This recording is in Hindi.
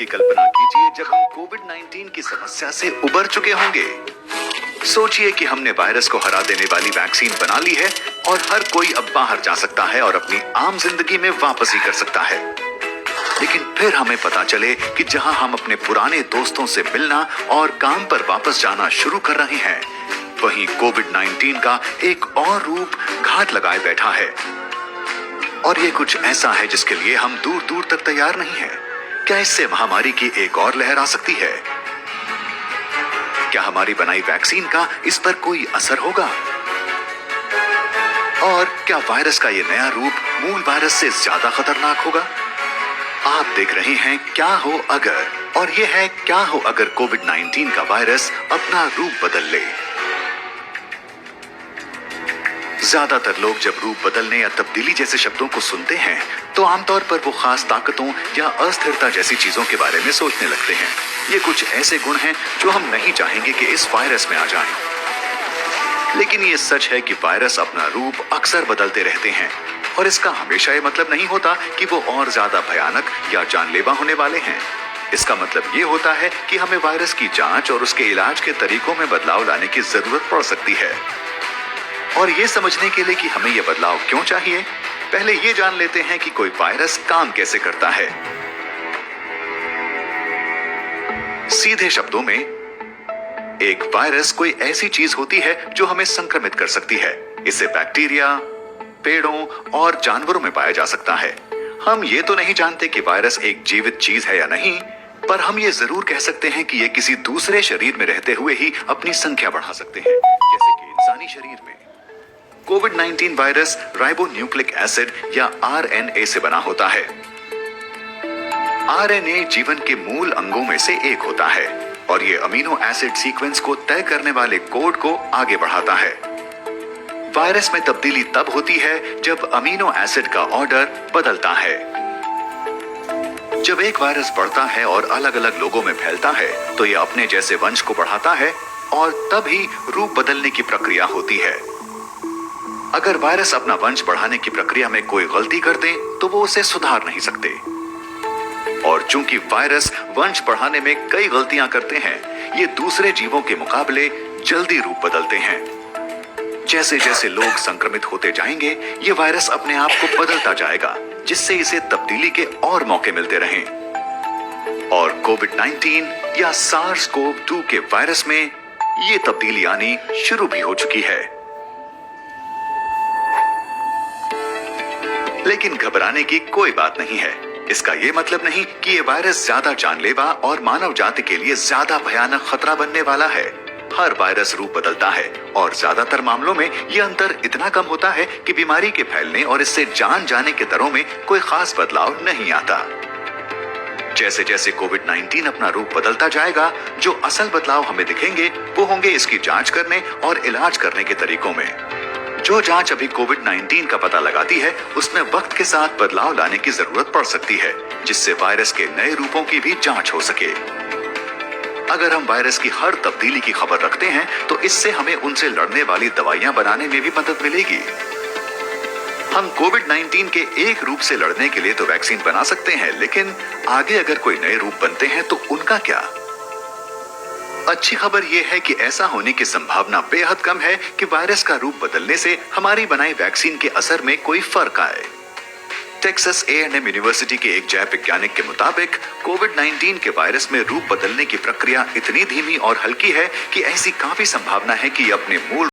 की कल्पना कीजिए जब हम कोविड-19 की समस्या से उबर चुके होंगे। सोचिए कि हमने वायरस को हरा देने वाली वैक्सीन बना ली है और हर कोई अब बाहर जा सकता है और अपनी आम जिंदगी में वापसी कर सकता है। लेकिन फिर हमें पता चले कि जहां हम अपने पुराने दोस्तों से मिलना और काम पर वापस जाना शुरू कर रहे हैं, वहीं कोविड-19 का एक और रूप घात लगाए बैठा है। और ये कुछ ऐसा है जिसके लिए हम दूर दूर तक तैयार नहीं हैं। क्या इससे महामारी की एक और लहर आ सकती है? क्या हमारी बनाई वैक्सीन का इस पर कोई असर होगा? और क्या वायरस का ये नया रूप मूल वायरस से ज्यादा खतरनाक होगा? आप देख रहे हैं क्या हो अगर, और ये है क्या हो अगर कोविड-19 का वायरस अपना रूप बदल ले। ज्यादातर लोग जब रूप बदलने या तब्दीली जैसे शब्दों को सुनते हैं तो आमतौर पर वो खास ताकतों या अस्थिरता जैसी चीजों के बारे में सोचने लगते हैं। ये कुछ ऐसे गुण हैं जो हम नहीं चाहेंगे कि इस वायरस में आ जाएं। लेकिन ये सच है कि वायरस अपना रूप अक्सर बदलते रहते हैं और इसका हमेशा ये मतलब नहीं होता कि वो और ज्यादा भयानक या जानलेवा होने वाले हैं। इसका मतलब ये होता है कि हमें वायरस की जांच और उसके इलाज के तरीकों में बदलाव लाने की जरूरत पड़ सकती है। और ये समझने के लिए कि हमें यह बदलाव क्यों चाहिए, पहले ये जान लेते हैं कि कोई वायरस काम कैसे करता है। सीधे शब्दों में, एक वायरस कोई ऐसी चीज होती है जो हमें संक्रमित कर सकती है। इसे बैक्टीरिया, पेड़ों और जानवरों में पाया जा सकता है। हम ये तो नहीं जानते कि वायरस एक जीवित चीज है या नहीं, पर हम ये जरूर कह सकते हैं कि ये किसी दूसरे शरीर में रहते हुए ही अपनी संख्या बढ़ा सकते हैं, जैसे कि इंसानी शरीर में। कोविड-19 वायरस राइबोन्यूक्लिक एसिड या आरएनए से बना होता है। आरएनए जीवन के मूल अंगों में से एक होता है और ये अमीनो एसिड सीक्वेंस को तय करने वाले कोड को आगे बढ़ाता है। वायरस में तब्दीली तब होती है जब अमीनो एसिड का ऑर्डर बदलता है। जब एक वायरस बढ़ता है और अलग अलग लोगों में फैलता है तो यह अपने जैसे वंश को बढ़ाता है और तभी रूप बदलने की प्रक्रिया होती है। अगर वायरस अपना वंश बढ़ाने की प्रक्रिया में कोई गलती कर दे तो वो उसे सुधार नहीं सकते। और चूंकि वायरस वंश बढ़ाने में कई गलतियां करते हैं, ये दूसरे जीवों के मुकाबले जल्दी रूप बदलते हैं। जैसे जैसे लोग संक्रमित होते जाएंगे, ये वायरस अपने आप को बदलता जाएगा, जिससे इसे तब्दीली के और मौके मिलते रहें। और कोविड-19 या सार्स-कोव-2 के वायरस में ये तब्दीली आनी शुरू भी हो चुकी है। लेकिन घबराने की कोई बात नहीं है। इसका ये मतलब नहीं कि ये वायरस ज्यादा जानलेवा और मानव जाति के लिए ज्यादा भयानक खतरा बनने वाला है। हर वायरस रूप बदलता है और ज्यादातर मामलों में ये अंतर इतना कम होता है कि बीमारी के फैलने और इससे जान जाने के दरों में कोई खास बदलाव नहीं आता। जैसे जैसे कोविड-19 अपना रूप बदलता जाएगा, जो असल बदलाव हमें दिखेंगे वो होंगे इसकी जांच करने और इलाज करने के तरीकों में। जो जांच अभी कोविड-19 का पता लगाती है, उसमें वक्त के साथ बदलाव लाने की जरूरत पड़ सकती है, जिससे वायरस के नए रूपों की भी जांच हो सके। अगर हम वायरस की हर तब्दीली की खबर रखते हैं तो इससे हमें उनसे लड़ने वाली दवाइयां बनाने में भी मदद मिलेगी। हम कोविड-19 के एक रूप से लड़ने के लिए तो वैक्सीन बना सकते हैं, लेकिन आगे अगर कोई नए रूप बनते हैं तो उनका क्या? अच्छी खबर यह है कि ऐसा होने की संभावना बेहद कम है कि वायरस का रूप बदलने से हमारी बनाई वैक्सीन के असर में कोई फर्क आए। टेक्सास A&M यूनिवर्सिटी के एक जैव वैज्ञानिक के मुताबिक कोविड-19 के वायरस में रूप बदलने की प्रक्रिया इतनी धीमी और हल्की है कि ऐसी काफी संभावना है कि अपने मूल